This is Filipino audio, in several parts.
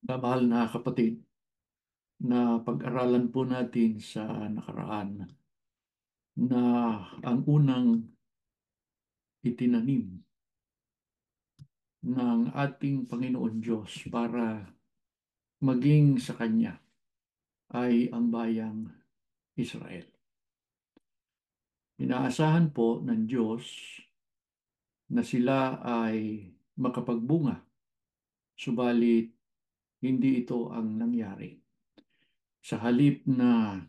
Mahal na kapatid, na pag-aralan po natin sa nakaraan na ang unang itinanim ng ating Panginoon Diyos para maging sa Kanya ay ang bayang Israel. Inaasahan po ng Diyos na sila ay makapagbunga, subalit hindi ito ang nangyari. Sa halip na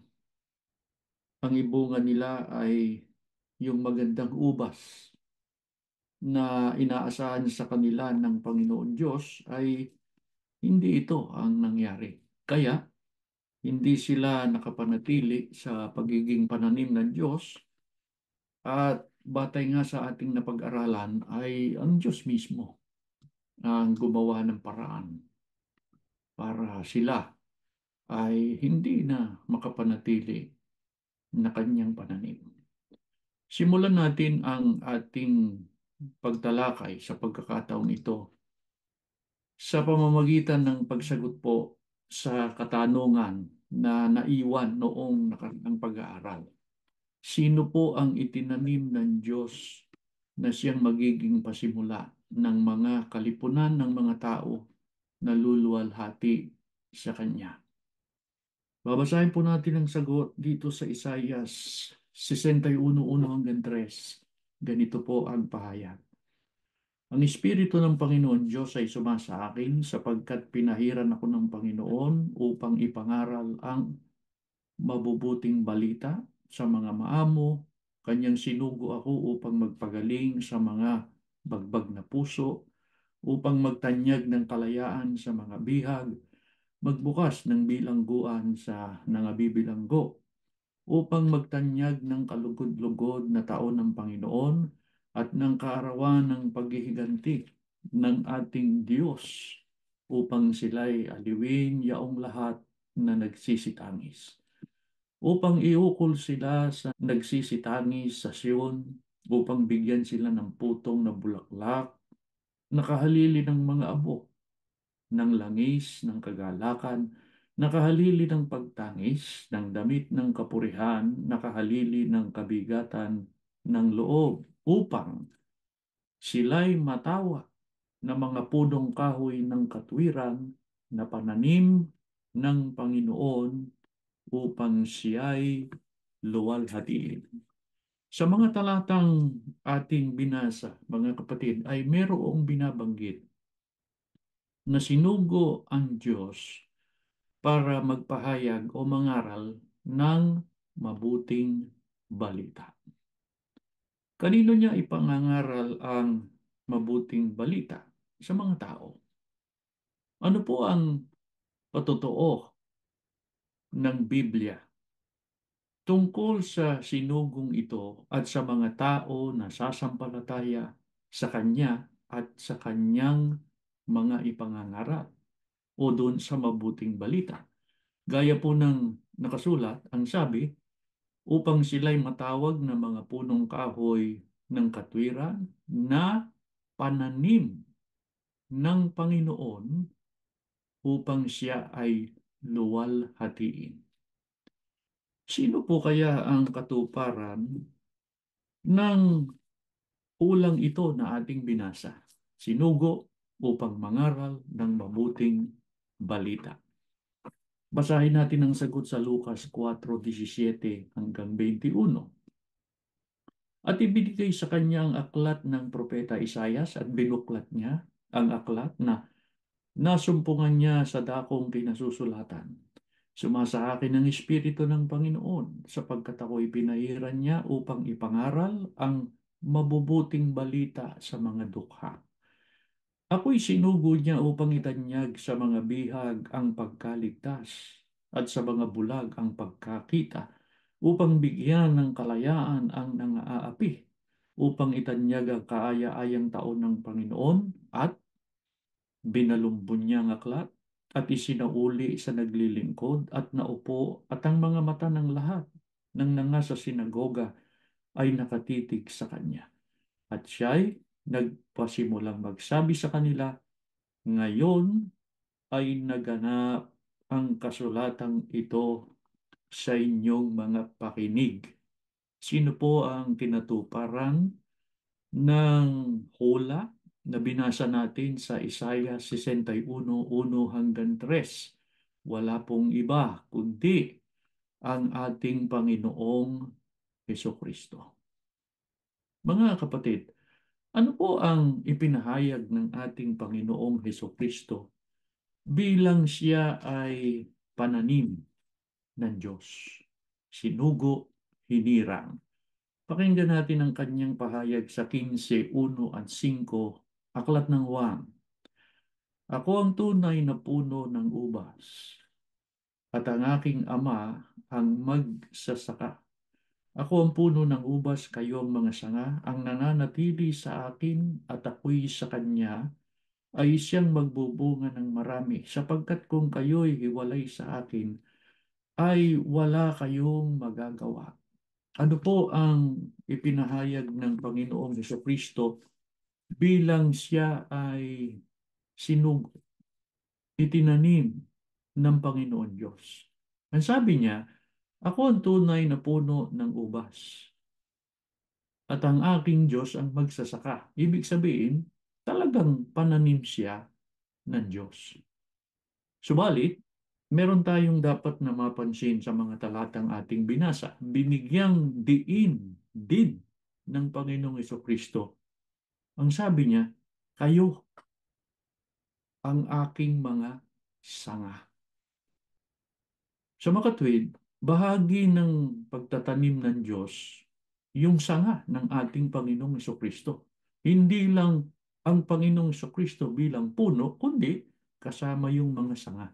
ang ibunga nila ay yung magandang ubas na inaasahan sa kanila ng Panginoon Diyos ay hindi ito ang nangyari. Kaya hindi sila nakapanatili sa pagiging pananim ng Diyos at batay nga sa ating napag-aralan ay ang Diyos mismo ang gumawa ng paraan para sila ay hindi na makapanatili na kanyang pananim. Simulan natin ang ating pagtalakay sa pagkakataong ito sa pamamagitan ng pagsagot po sa katanungan na naiwan noong nakaraang pag-aaral. Sino po ang itinanim ng Diyos na siyang magiging pasimula ng mga kalipunan ng mga tao na luluwalhati sa Kanya? Babasahin po natin ang sagot dito sa Isaias 61:1 hanggang 3. Ganito po ang pahayag. Ang Espiritu ng Panginoon Diyos ay sumasa akin sapagkat pinahiran ako ng Panginoon upang ipangaral ang mabubuting balita sa mga maamo. Kanyang sinugo ako upang magpagaling sa mga bagbag na puso, upang magtanyag ng kalayaan sa mga bihag, magbukas ng bilangguan sa nangabibilanggo, upang magtanyag ng kalugod-lugod na taon ng Panginoon at ng kaarawan ng paghihiganti ng ating Diyos, upang sila'y aliwin yaong lahat na nagsisitangis, upang iukol sila sa nagsisitangis sa Siyon, upang bigyan sila ng putong na bulaklak, nakahalili ng mga abo, ng langis, ng kagalakan, nakahalili ng pagtangis, ng damit ng kapurihan, nakahalili ng kabigatan ng loob, upang sila'y matawa na mga punong kahoy ng katwiran na pananim ng Panginoon upang siya'y luwalhatiin. Sa mga talatang ating binasa, mga kapatid, ay merong binabanggit na sinugo ang Diyos para magpahayag o mangaral ng mabuting balita. Kanino niya ipangangaral ang mabuting balita? Sa mga tao. Ano po ang patotoo ng Biblia tungkol sa sinugong ito at sa mga tao na sasampalataya sa Kanya at sa Kanyang mga ipangangaral o doon sa mabuting balita? Gaya po ng nakasulat, ang sabi, upang sila'y matawag na mga punong kahoy ng katwiran na pananim ng Panginoon upang siya ay luwalhatiin. Sino po kaya ang katuparan ng ulang ito na ating binasa? Sinugo upang mangaral ng mabuting balita. Basahin natin ang sagot sa Lucas 4:17 hanggang 21. At ibinigay sa kanya ang aklat ng propeta Isaias at binuklat niya ang aklat na nasumpungan niya sa dakong kinasusulatan. Sumasa akin ang Espiritu ng Panginoon sapagkat ako'y pinahiran niya upang ipangaral ang mabubuting balita sa mga dukha. Ako'y sinugo niya upang itanyag sa mga bihag ang pagkaligtas at sa mga bulag ang pagkakita, upang bigyan ng kalayaan ang nangaapi, upang itanyag ang kaaya-ayang taon ng Panginoon at binalumbon niya ang aklat at isinauli sa naglilingkod at naupo at ang mga mata ng lahat ng nanga sa sinagoga ay nakatitig sa kanya. At siya'y nagpasimulang magsabi sa kanila, ngayon ay naganap ang kasulatang ito sa inyong mga pakinig. Sino po ang kinatuparan ng hula na binasa natin sa Isaiah 61:1-3? Wala pong iba kundi ang ating Panginoong Hesukristo. Mga kapatid, ano po ang ipinahayag ng ating Panginoong Hesukristo bilang siya ay pananim ng Diyos? Sinugo, hinirang. Pakinggan natin ang kanyang pahayag sa 15:1-5, Aklat ng Juan. Ako ang tunay na puno ng ubas, at ang aking ama ang magsasaka. Ako ang puno ng ubas, kayo ang mga sanga. Ang nananatili sa akin at ako'y sa kanya ay siyang magbubunga ng marami, sapagkat kung kayo'y hiwalay sa akin, ay wala kayong magagawa. Ano po ang ipinahayag ng Panginoong Hesukristo bilang siya ay sinugo, itinanim ng Panginoon Diyos? Ang sabi niya, ako ang tunay na puno ng ubas, at ang aking Diyos ang magsasaka. Ibig sabihin, talagang pananim siya ng Diyos. Subalit, meron tayong dapat na mapansin sa mga talatang ating binasa. Binigyang diin din ng Panginoong Kristo. Ang sabi niya, kayo ang aking mga sanga. Sa makatwid, bahagi ng pagtatanim ng Diyos yung sanga ng ating Panginoong Kristo. Hindi lang ang Panginoong Kristo bilang puno, kundi kasama yung mga sanga.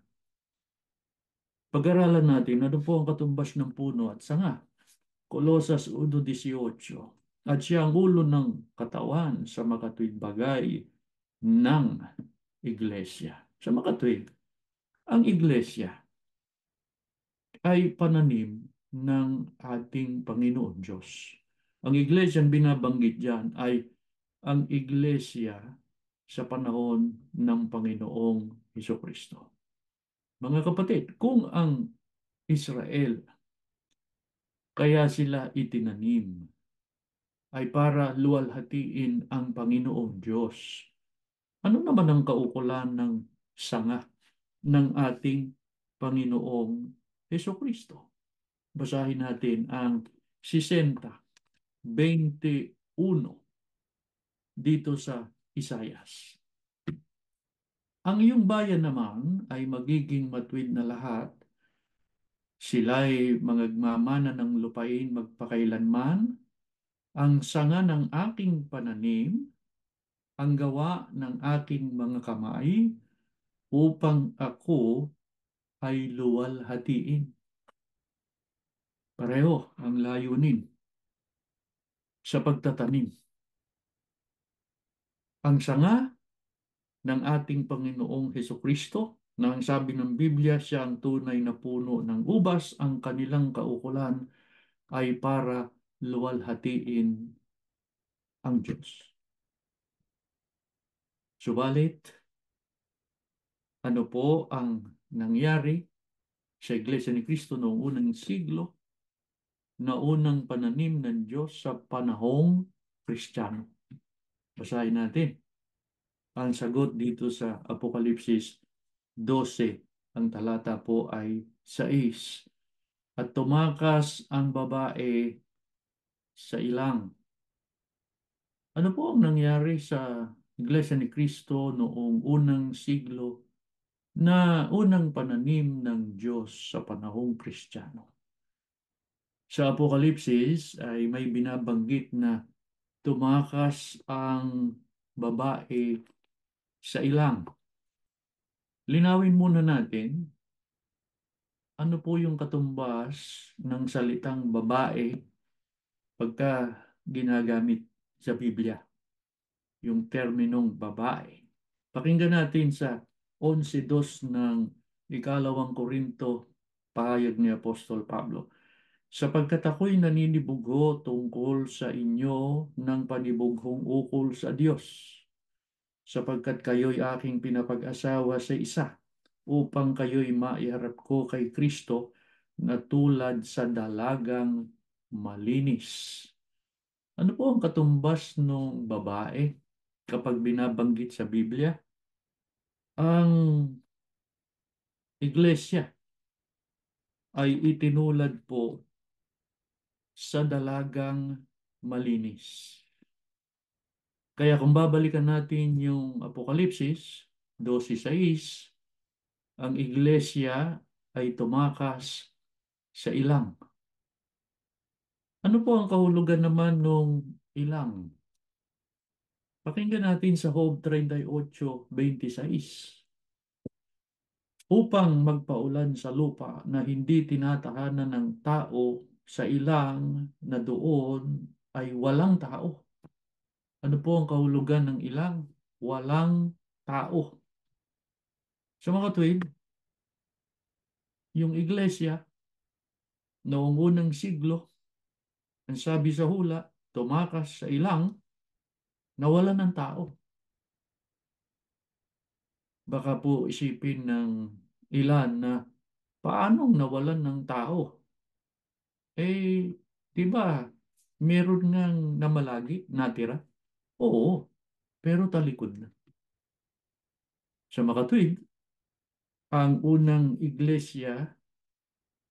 Pag-aralan natin ano po ang katumbas ng puno at sanga. Kolosas 1:18. At siya ang ulo ng katawan sa makatwid bagay ng iglesia. Sa makatwid, ang iglesia ay pananim ng ating Panginoon Diyos. Ang iglesia ang binabanggit diyan ay ang iglesia sa panahon ng Panginoong Hesukristo. Mga kapatid, kung ang Israel kaya sila itinanim ay para luwalhatiin ang Panginoong Diyos, ano naman ang kaukulan ng sanga ng ating Panginoong Hesukristo? Basahin natin ang 60:21 dito sa Isayas. Ang iyong bayan naman ay magiging matuwid na lahat. Sila'y mangagmamana ng lupain magpakailanman. Ang sanga ng aking pananim, ang gawa ng aking mga kamay, upang ako ay luwalhatiin. Pareho ang layunin sa pagtatanim. Ang sanga ng ating Panginoong Hesukristo, na ang sabi ng Biblia, siya ang tunay na puno ng ubas, ang kanilang kaukulan ay para luwalhatiin ang Diyos. Subalit, ano po ang nangyari sa Iglesia ni Cristo noong unang siglo, na unang pananim ng Diyos sa panahong Kristiyano? Basahin natin. Ang sagot dito sa Apokalipsis 12, ang talata po ay 6. At tumakas ang babae sa ilang. Ano po ang nangyari sa Iglesia ni Cristo noong unang siglo na unang pananim ng Diyos sa panahong Kristiyano? Sa Apokalipsis ay may binabanggit na tumakas ang babae sa ilang. Linawin muna natin ano po yung katumbas ng salitang babae pagka ginagamit sa Biblia, yung terminong babae. Pakinggan natin sa 11:2 ng ikalawang Korinto, pahayag ni Apostol Pablo. Sapagkat ako'y naninibugho tungkol sa inyo ng panibughong ukol sa Diyos, sapagkat kayo'y aking pinapag-asawa sa isa, upang kayo'y maiharap ko kay Kristo na tulad sa dalagang malinis. Ano po ang katumbas ng babae kapag binabanggit sa Biblia? Ang iglesia ay itinulad po sa dalagang malinis. Kaya kung babalikan natin yung Apokalipsis 12:6, ang iglesia ay tumakas sa ilang. Ano po ang kahulugan naman ng ilang? Pakinggan natin sa Job 38:26. Upang magpaulan sa lupa na hindi tinatahanan ng tao sa ilang na doon ay walang tao. Ano po ang kahulugan ng ilang? Walang tao. Sa mga tuwid, yung iglesia noong unang siglo, ang sabi sa hula, tumakas sa ilang na wala ng tao. Baka po isipin ng ilan na paanong nawalan ng tao? Eh, di ba, meron ngang namalagi, natira? Oo, pero talikod na. Sa makatwid, ang unang iglesia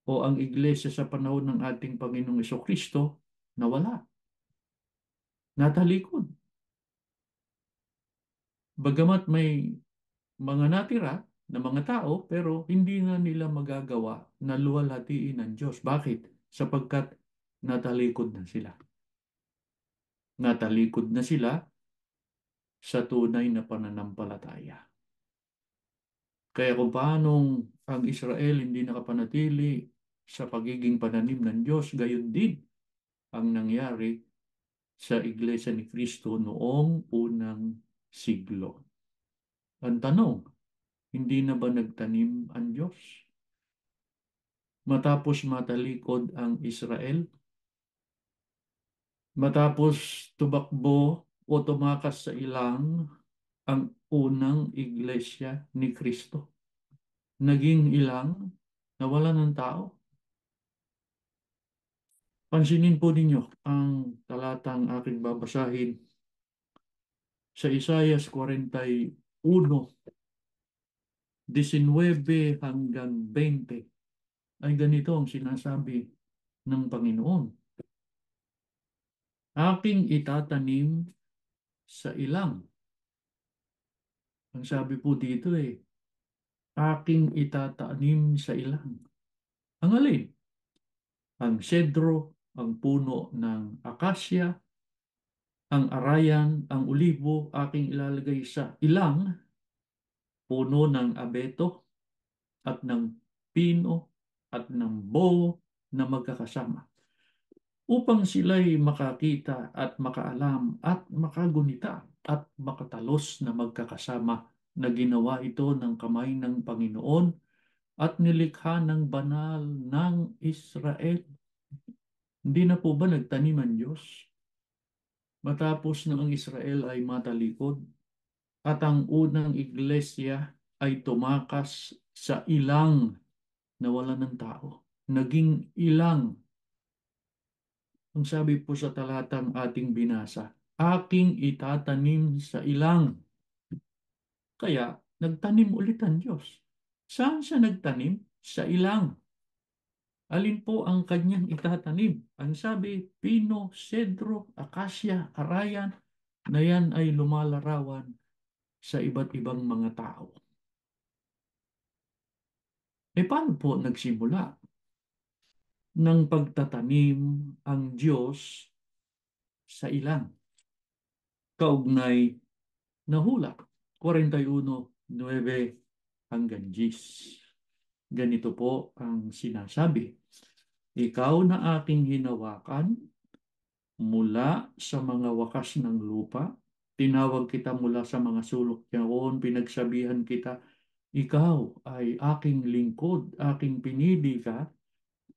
o ang iglesia sa panahon ng ating Panginoong Kristo nawala, natalikod. Bagamat may mga natira na mga tao, pero hindi na nila magagawa na luwalhatiin ng Diyos. Bakit? Sapagkat natalikod na sila. Natalikod na sila sa tunay na pananampalataya. Kaya kung paanong ang Israel hindi nakapanatili sa pagiging pananim ng Diyos, gayon din ang nangyari sa Iglesia ni Cristo noong unang siglo. Ang tanong, hindi na ba nagtanim ang Diyos? Matapos matalikod ang Israel, matapos tumakbo o tumakas sa ilang ang unang Iglesia ni Cristo, naging ilang, nawala ng tao. Pansinin po ninyo ang talatang aking babasahin sa Isaias 41, 19 hanggang 20 ay ganito ang sinasabi ng Panginoon. Aking itatanim sa ilang. Ang sabi po dito aking itatanim sa ilang. Ang alin? Ang sedro, ang puno ng akasya, ang arayan, ang ulibo, aking ilalagay sa ilang, puno ng abeto at ng pino at ng bow na magkakasama upang sila'y makakita at makaalam at makagunita at makatalos na magkakasama na ginawa ito ng kamay ng Panginoon at nilikha ng banal ng Israel. Hindi na po ba nagtanim ang Diyos matapos na ang Israel ay matalikod at ang unang iglesia ay tumakas sa ilang na wala ng tao? Naging ilang. Ang sabi po sa talatang ating binasa, aking itatanim sa ilang. Kaya nagtanim ulit ang Diyos. Saan siya nagtanim? Sa ilang. Alin po ang kanyang itatanim? Ang sabi, pino, sedro, akasya, arayan, na yan ay lumalarawan sa iba't ibang mga tao. Paano po nagsimula ng pagtatanim ang Diyos sa ilang? Kaugnay na hula, 41:9 hanggang 10. Ganito po ang sinasabi. Ikaw na aking hinawakan mula sa mga wakas ng lupa, tinawag kita mula sa mga sulok niyaon, pinagsabihan kita, ikaw ay aking lingkod, aking pinili ka,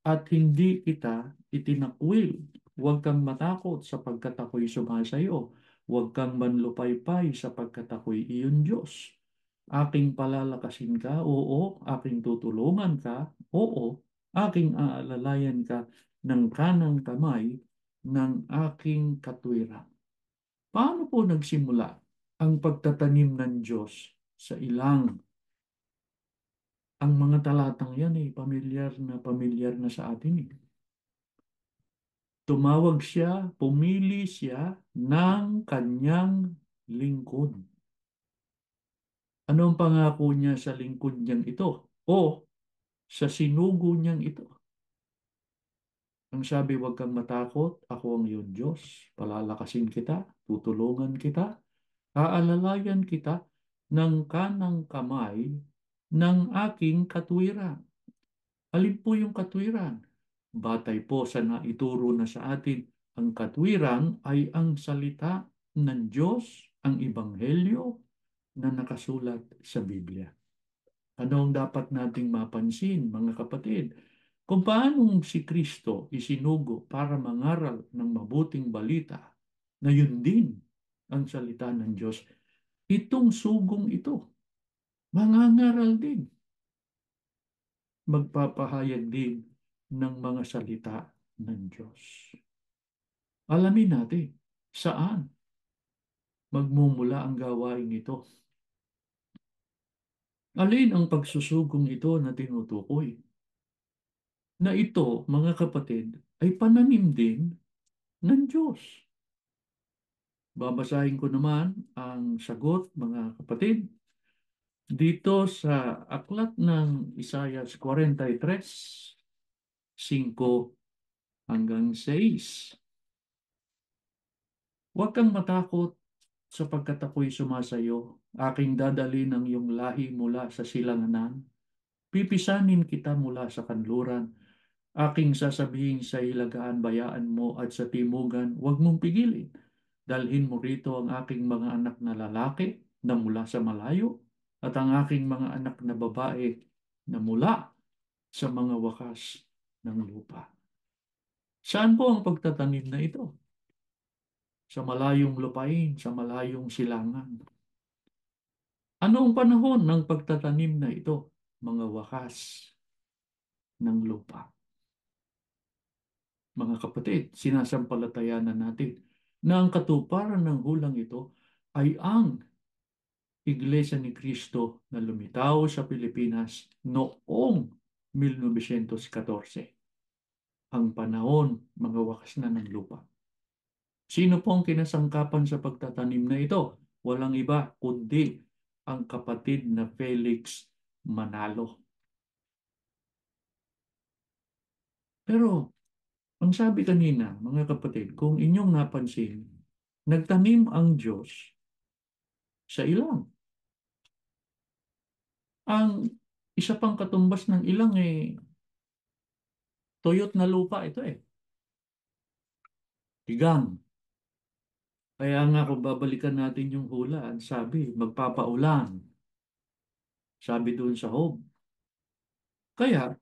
at hindi kita itinakwil. Huwag kang matakot sapagkat ako'y sumasayo. Huwag kang manlupaypay sapagkat ako'y iyon Diyos. Aking palalakasin ka? Oo. Aking tutulungan ka? Oo. Aking aalalayan ka ng kanang kamay ng aking katwiran. Paano po nagsimula ang pagtatanim ng Diyos sa ilang? Ang mga talatang yan ay pamilyar na sa atin. Tumawag siya, pumili siya ng kanyang lingkod. Ano ang pangako niya sa lingkod niyang ito? O sa sinugo niyang ito? Ang sabi, huwag kang matakot, ako ang iyong Diyos. Palalakasin kita, tutulungan kita, aalalayan kita ng kanang kamay ng aking katwiran. Alin po yung katwiran? Batay po sa naituro na sa atin, ang katwiran ay ang salita ng Diyos, ang Ebanghelyo na nakasulat sa Biblia. Ano ang dapat nating mapansin, mga kapatid? Kung paano si Kristo isinugo para mangaral ng mabuting balita na yun din ang salita ng Diyos, itong sugong ito, mangangaral din, magpapahayag din ng mga salita ng Diyos. Alamin natin saan magmumula ang gawain ito. Alin ang pagsusugong ito na tinutukoy? Na ito, mga kapatid, ay pananim din ng Diyos. Babasahin ko naman ang sagot, mga kapatid, dito sa aklat ng Isaiah 43, 5 hanggang 6. Huwag kang matakot sapagkat ako'y sumasayo. Aking dadalhin ang iyong lahi mula sa silanganan. Pipisanin kita mula sa kanluran. Aking sasabihin sa ilagaan bayaan mo at sa timugan, huwag mong pigilin. Dalhin mo rito ang aking mga anak na lalaki na mula sa malayo at ang aking mga anak na babae na mula sa mga wakas ng lupa. Saan po ang pagtatanim na ito? Sa malayong lupain, sa malayong silangan. Ano ang panahon ng pagtatanim na ito? Mga wakas ng lupa. Mga kapatid, sinasampalatayanan natin na ang katuparan ng hulang ito ay ang Iglesia ni Cristo na lumitaw sa Pilipinas noong 1914. Ang panahon, mga wakas na ng lupa. Sino po ang kinasangkapan sa pagtatanim na ito? Walang iba kundi ang kapatid na Felix Manalo. Pero ang sabi kanina, mga kapatid, kung inyong napansin, nagtanim ang Diyos sa ilang. Ang isa pang katumbas ng ilang tuyot na lupa ito tigang. Kaya nga kung babalikan natin yung hula, ang sabi, magpapaulan. Sabi doon sa Hope. Kaya,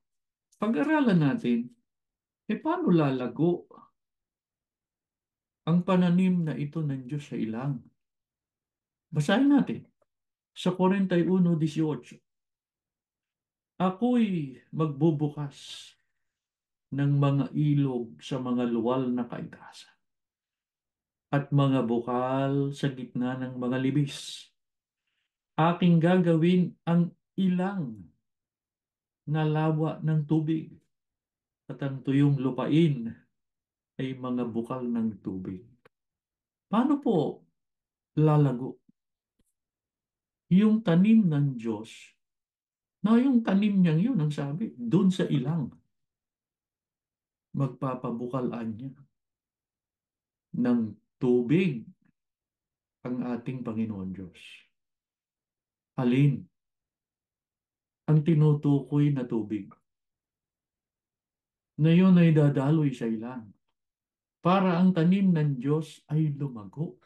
pag-aralan natin, paano lalago ang pananim na ito ng Diyos sa ilang? Basahin natin sa 41:18. Ako'y magbubukas ng mga ilog sa mga luwal na kaitasan at mga bukal sa gitna ng mga libis. Aking gagawin ang ilang na lawa ng tubig at ang tuyong lupain ay mga bukal ng tubig. Paano po lalago yung tanim ng Diyos na yung tanim niyang yun, ang sabi, doon sa ilang magpapabukalan niya ng tubig ang ating Panginoon Diyos. Alin ang tinutukoy na tubig na yun ay dadaloy sa ilang para ang tanim ng Diyos ay lumago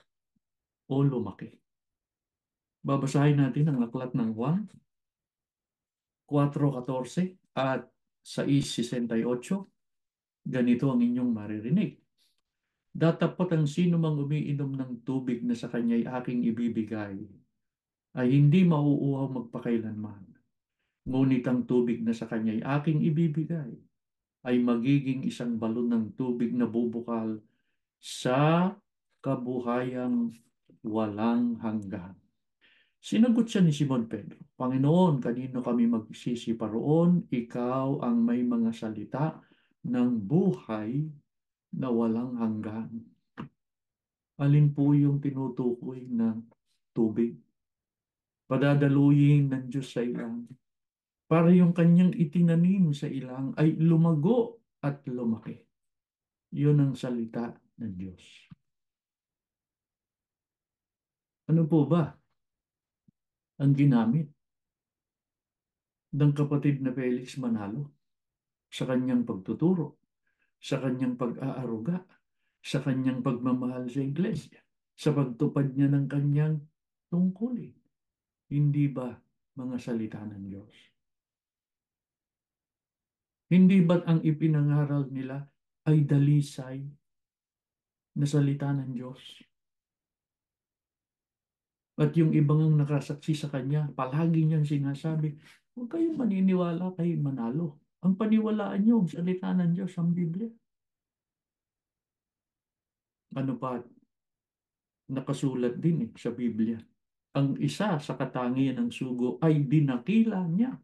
o lumaki. Babasahin natin ang aklat ng Juan 4:14 at 6:68. Ganito ang inyong maririnig. Datapot ang sino mang umiinom ng tubig na sa kanya'y aking ibibigay ay hindi mauuhaw magpakailanman. Ngunit ang tubig na sa kanya'y aking ibibigay ay magiging isang balon ng tubig na bubukal sa kabuhayang walang hanggan. Sinagot siya ni Simon Pedro, Panginoon, kanino kami magsisipa roon? Ikaw ang may mga salita ng buhay na walang hanggan. Alin po yung tinutukoy na tubig? Padadaluyin ng Diyos sa ilang para yung kanyang itinanim sa ilang ay lumago at lumaki. Yun ang salita ng Diyos. Ano po ba ang ginamit ng kapatid na Felix Manalo sa kanyang pagtuturo, sa kanyang pag-aaruga, sa kanyang pagmamahal sa iglesia, sa pagtupad niya ng kanyang tungkulin? Hindi ba mga salita ng Diyos? Hindi ba't ang ipinangaral nila ay dalisay na salita ng Diyos? At yung ibang nakasaksi sa kanya, palagi niyang sinasabi, huwag kayong maniniwala kay Manalo. Ang paniwalaan niyo, ang salita ng Diyos, ang Biblia. Ano pa, nakasulat din sa Biblia. Ang isa sa katangian ng sugo ay dinakila niya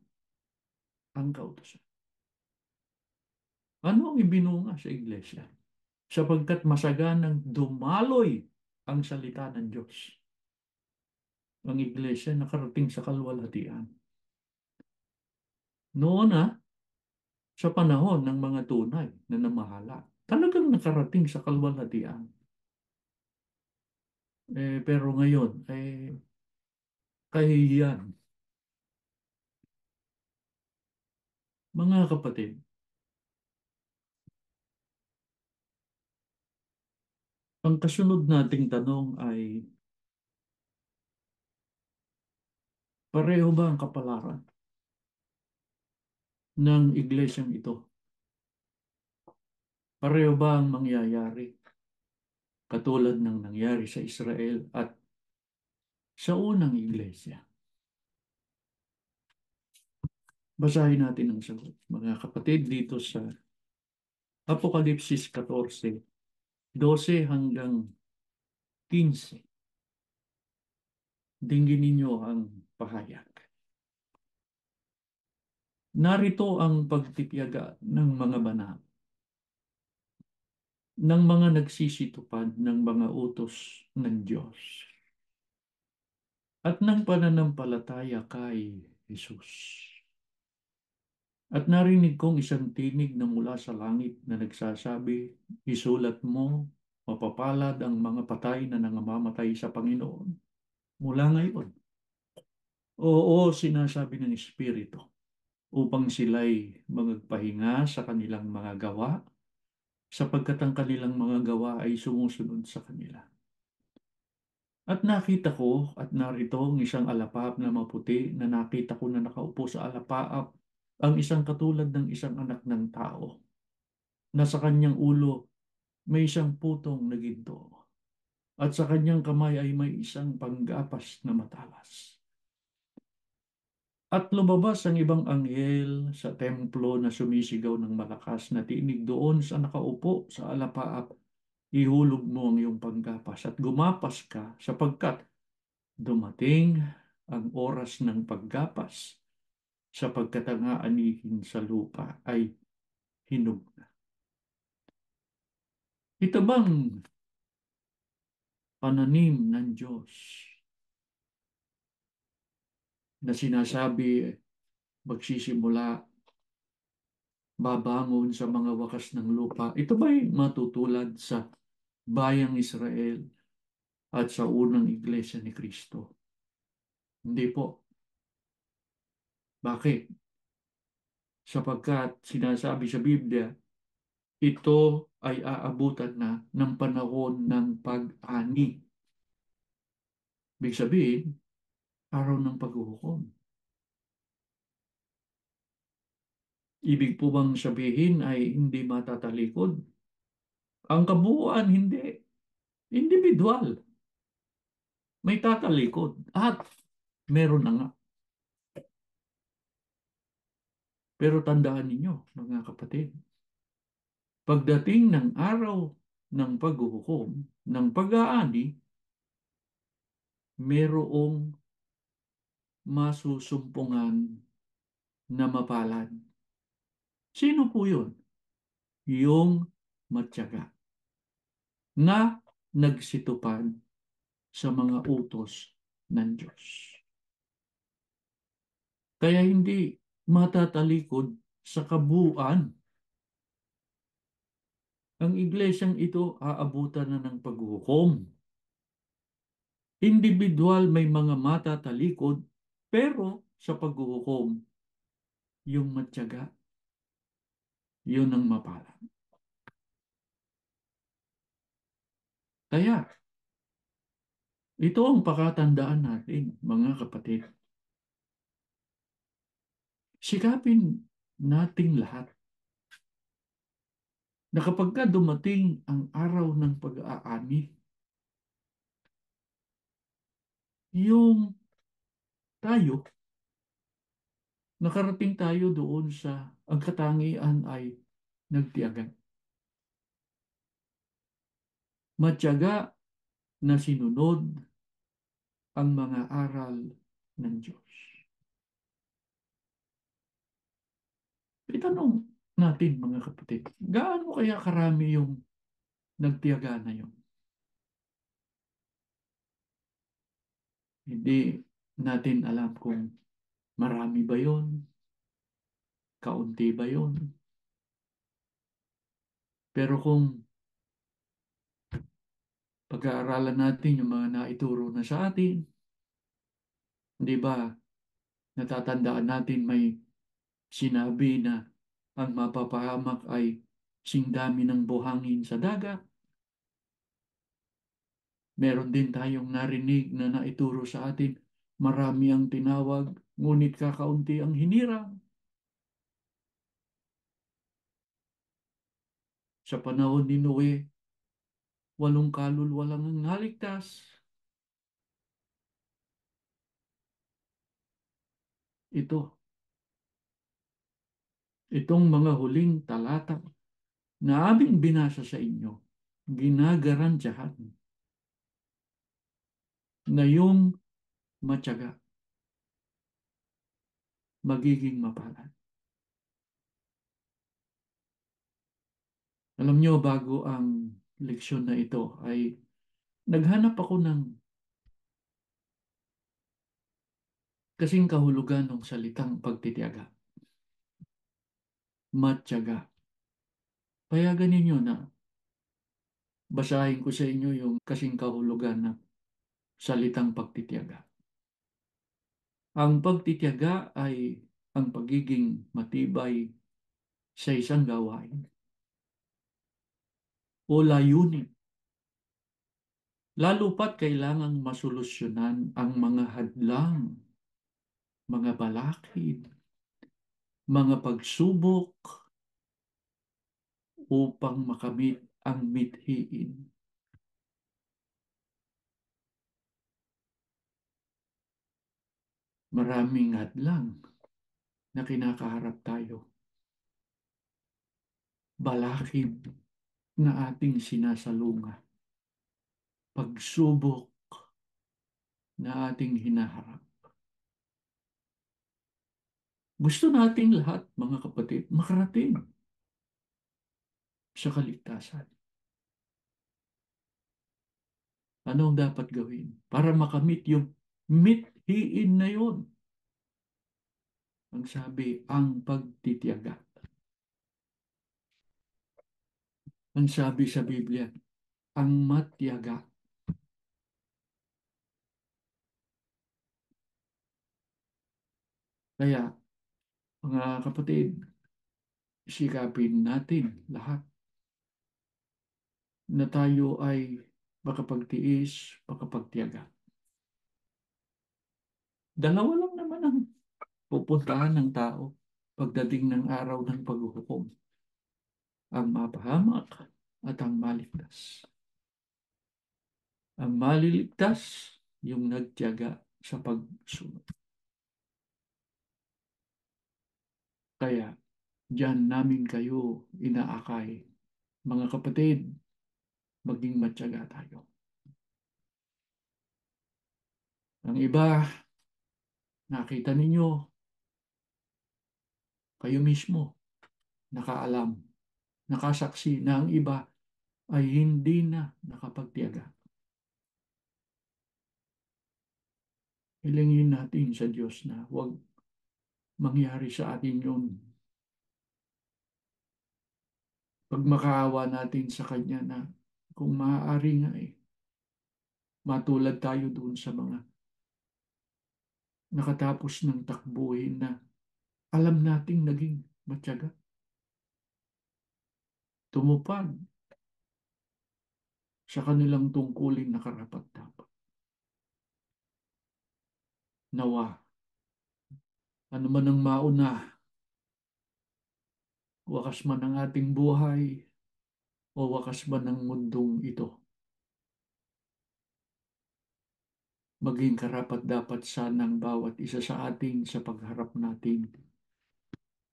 ang kautusan. Ano ang ibinunga sa iglesia? Sapagkat masaganang dumaloy ang salita ng Diyos. Ang iglesia nakarating sa kalwalhatian. Noon sa panahon ng mga tunay na namahala, talagang nakarating sa kalwalhatian. Pero ngayon, kahihiyan. Mga kapatid, ang kasunod nating tanong ay, pareho ba ang kapalaran ng iglesyang ito? Pareho ba ang mangyayari katulad ng nangyari sa Israel at sa unang iglesia? Basahin natin ang sagot, mga kapatid, dito sa Apokalipsis 14, 12 hanggang 15. Dinggin ninyo ang pahayag. Narito ang pagtitiyaga ng mga banal, ng mga nagsisitupad ng mga utos ng Diyos, at ng pananampalataya kay Jesus. At narinig kong isang tinig na mula sa langit na nagsasabi, isulat mo, mapapalad ang mga patay na nangangamatay sa Panginoon mula ngayon. Oo, sinasabi ng Espiritu, upang sila'y magpahinga sa kanilang mga gawa, sapagkat ang kanilang mga gawa ay sumusunod sa kanila. At nakita ko at narito ang isang alapap na maputi na nakita ko na nakaupo sa alapaap, ang isang katulad ng isang anak ng tao, na sa kanyang ulo may isang putong na ginto, at sa kanyang kamay ay may isang panggapas na matalas. At lumabas ang ibang anghel sa templo na sumisigaw ng malakas na tinig doon sa nakaupo sa alapaap, ihulog mo ang iyong panggapas at gumapas ka sapagkat dumating ang oras ng paggapas, sapagkat ang aanihin sa lupa ay hinog na. Ito bang pananim ng Diyos na sinasabi magsisimula, babangon sa mga wakas ng lupa? Ito ba'y matutulad sa bayang Israel at sa unang iglesia ni Kristo? Hindi po. Bakit? Sapagkat sinasabi sa Biblia, ito ay aabutan na ng panahon ng pag-ani. Ibig sabihin, araw ng paghuhukom. Ibig po bang sabihin ay hindi matatalikod? Ang kabuuan, hindi. Individual. May tatalikod. At Meron na nga. Pero tandaan ninyo, mga kapatid, pagdating ng araw ng paghuhukom, ng pag-aani, merong masusumpungan na mapalad. Sino po yun? Yung matyaga na nagsitupad sa mga utos ng Diyos. Kaya hindi matatalikod sa kabuuan. Ang iglesyang ito aabutan na ng paghuhukom. Individual may mga matatalikod, pero sa paghuhukom, yung matyaga, yun ang mapalad. Kaya, ito ang pakatandaan natin, mga kapatid. Sikapin nating lahat na kapag ka dumating ang araw ng pag-aani, yung tayo, nakarating tayo doon sa ang katangian ay nagtiyagan. Matyaga na sinunod ang mga aral ng Diyos. Itanong natin, mga kapatid, gaano kaya karami yung nagtiyaga na yun? Hindi natin alam kung marami ba yun, kaunti ba yun. Pero kung pag-aaralan natin yung mga naituro na sa atin, di ba, natatandaan natin may sinabi na ang mapapahamak ay singdami ng buhangin sa dagat. Meron din tayong narinig na naituro sa atin, marami ang tinawag, ngunit kakaunti ang hinirang. Sa panahon ni Noe, 8 kaluluwa lang ang naligtas. Itong mga huling talata na aming binasa sa inyo, ginagarantiyahan na yung matyaga magiging mapalad. Alam nyo, bago ang leksyon na ito ay naghanap ako ng kasing kahulugan ng salitang pagtitiyaga. Matyaga. Payagan ninyo na basahin ko sa inyo yung kasing kahulugan ng salitang pagtitiyaga. Ang pagtitiyaga ay ang pagiging matibay sa isang gawain o layunin. Lalo pat kailangang masolusyonan ang mga hadlang, mga balakid, mga pagsubok upang makamit ang mithiin. Maraming hadlang na kinakaharap tayo. Balakid na ating sinasalunga. Pagsubok na ating hinaharap. Gusto nating lahat, mga kapatid, makarating sa kaligtasan. Anong dapat gawin para makamit yung mithiin na yun? Ang sabi, ang pagtitiyaga. Ang sabi sa Biblia, ang matyaga. Kaya, mga kapatid, sikapin natin lahat na tayo ay makapagtiis, makapagtiyaga. Dalawa lang naman ang pupuntahan ng tao pagdating ng araw ng paghuhukom. Ang mapahamak at ang maligtas. Ang maliligtas, yung nagtiyaga sa pagsunod. Kaya diyan namin kayo inaakay. Mga kapatid, maging matyaga tayo. Ang iba, nakita ninyo, kayo mismo, nakaalam, nakasaksi na ang iba ay hindi na nakapagtiyaga. Hilingin natin sa Diyos na huwag mangyari sa atin yun. Pag makaawa natin sa Kanya na kung maaari nga matulad tayo doon sa mga nakatapos ng takbuhin na alam nating naging matyaga. Tumupad sa kanilang tungkulin na karapat-dapat. Nawa, ano man ang mauna, wakas man ang ating buhay o wakas man ang mundong ito, maging karapat-dapat sanang bawat isa sa atin sa pagharap natin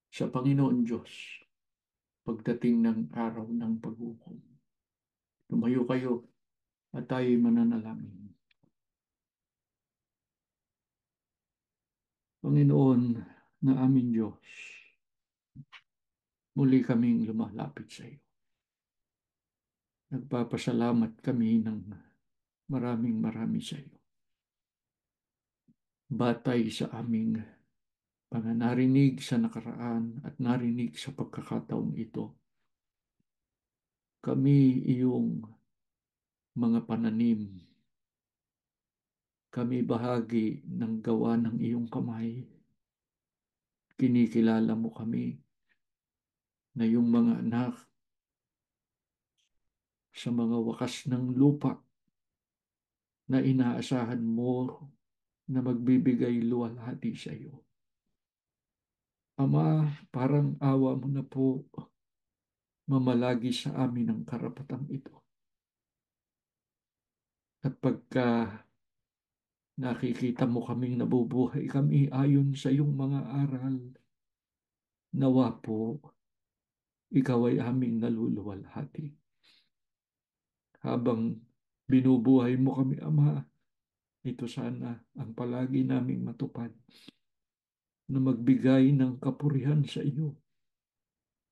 sa Panginoon Diyos pagdating ng araw ng paghukom. Tumayo kayo at tayo'y mananalangin. Panginoon na aming Diyos, muli kaming lumalapit sa iyo. Nagpapasalamat kami ng maraming sa iyo. Batay sa aming narinig sa nakaraan at narinig sa pagkakataong ito, kami iyong mga pananim. Kami bahagi ng gawa ng iyong kamay. Kinikilala mo kami na iyong mga anak sa mga wakas ng lupa na inaasahan mo na magbibigay luwalhati sa iyo. Ama, parang awa mo na po mamalagi sa amin ang karapatang ito. At pagka nakikita mo kaming nabubuhay kami ayon sa iyong mga aral, nawa po, ikaw ay aming naluluwalhati. Habang binubuhay mo kami, Ama, ito sana ang palagi naming matupad na magbigay ng kapurihan sa iyo,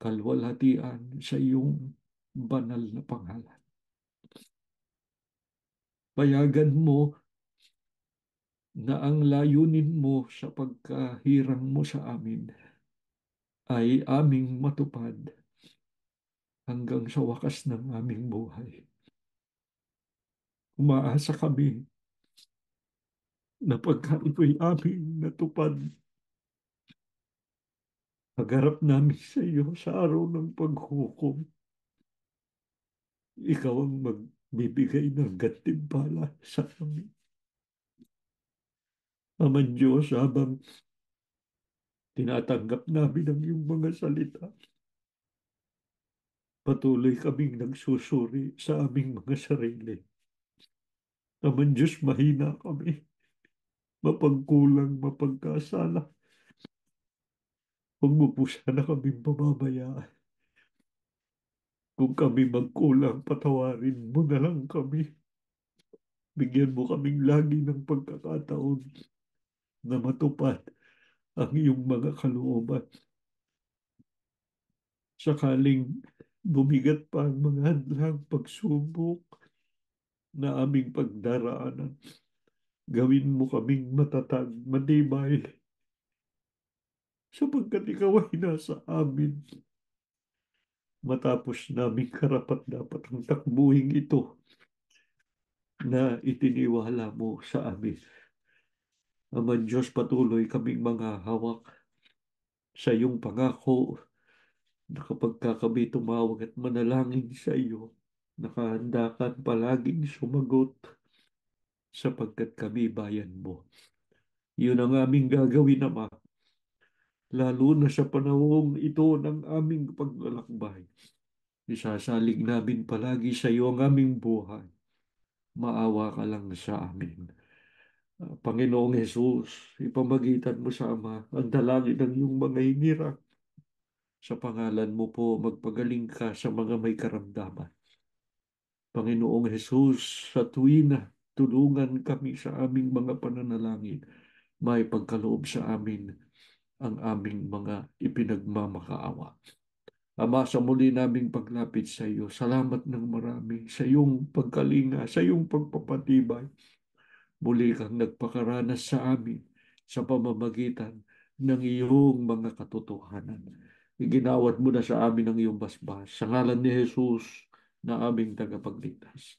kalwalhatian sa iyong banal na pangalan. Payagan mo na ang layunin mo sa pagkahirang mo sa amin ay aming matupad hanggang sa wakas ng aming buhay. Umaasa kami na pagka ito'y aming natupad, pagharap namin sa iyo sa araw ng paghukom, ikaw ang magbibigay ng gantimpala sa amin. Ama Diyos, habang tinatanggap namin ang iyong mga salita, patuloy kaming nagsusuri sa aming mga sarili. Ama Diyos, mahina kami, mapagkulang, mapagkasala. Huwag mo po sana kaming pababayaan. Kung kami magkulang, patawarin mo na lang kami. Bigyan mo kaming lagi ng pagkakataon na matupad ang iyong mga kalooban. Sakaling bumigat pa ang mga hadlang pagsubok na aming pagdaraanan, gawin mo kaming matatag, matibay, sapagkat ikaw ay nasa amin. Matapos namin karapat-dapat ang takbuhing ito na itiniwala mo sa amin. Ama Diyos, patuloy kaming mga hawak sa iyong pangako na kapag kami tumawag at manalangin sa iyo, nakahanda ka palaging sumagot sapagkat kami bayan mo. Yun ang aming gagawin, Ama, lalo na sa panahong ito ng aming paglalakbay. Isasalig namin palagi sa iyo ang aming buhay. Maawa ka lang sa amin. Panginoong Jesus, ipamagitan mo sa Ama ang dalangin ng iyong mga hinirang. Sa pangalan mo po, magpagaling ka sa mga may karamdaman. Panginoong Jesus, sa tuwina, tulungan kami sa aming mga pananalangin. May pagkaloob sa amin ang aming mga ipinagmamakaawa. Ama, sa muli naming paglapit sa iyo, salamat ng marami sa iyong pagkalinga, sa iyong pagpapatibay. Muli kang nagpakaranas sa amin sa pamamagitan ng iyong mga katotohanan. Iginawad mo na sa amin ang iyong basbas. Sa ngalan ni Jesus na aming tagapagligtas.